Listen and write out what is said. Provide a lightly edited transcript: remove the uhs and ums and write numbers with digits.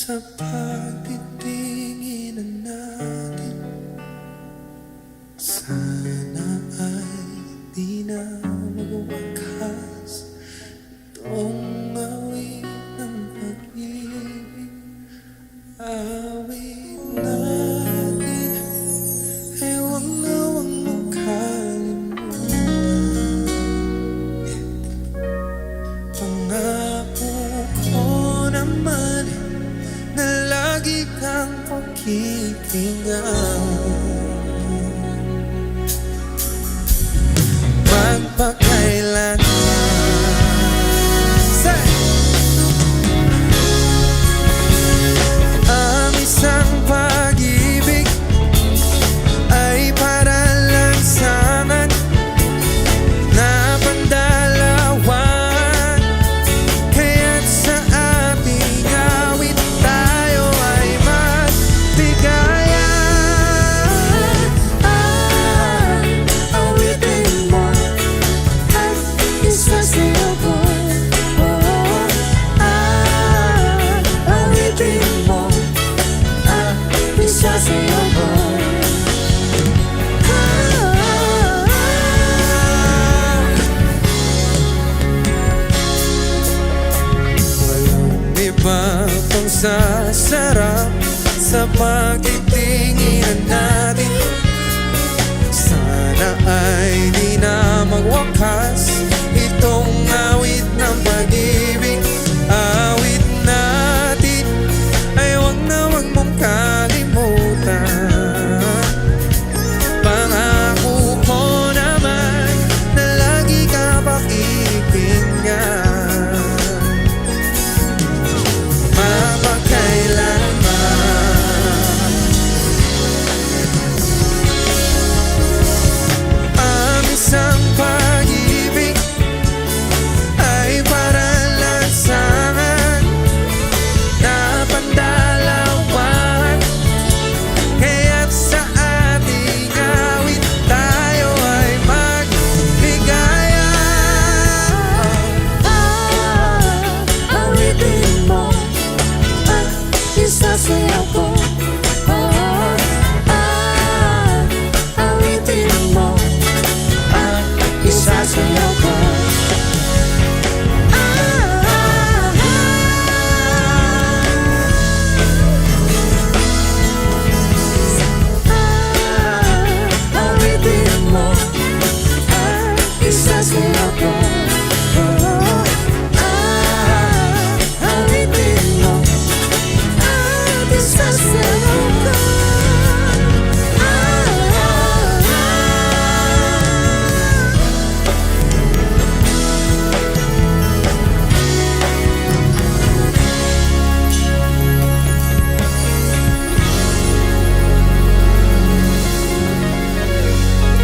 sa pagtitinginan natin. Sana ay di na magwakas itong awit ng pag-ibig. Awit natin ay huwag mong kalimutan. Pangako ko naman na lagi kang pakikinggan. Magpakailanman ang isang pag-ibig ay para lang sa akin na pandalawan. Kaya't sa ating awit tayo ay magtigayan. Awitin mo at isasayaw ko. Awitin mo at isasayaw ko. Walang iba pang sasarap sa pagtitinginan natin. Sana ay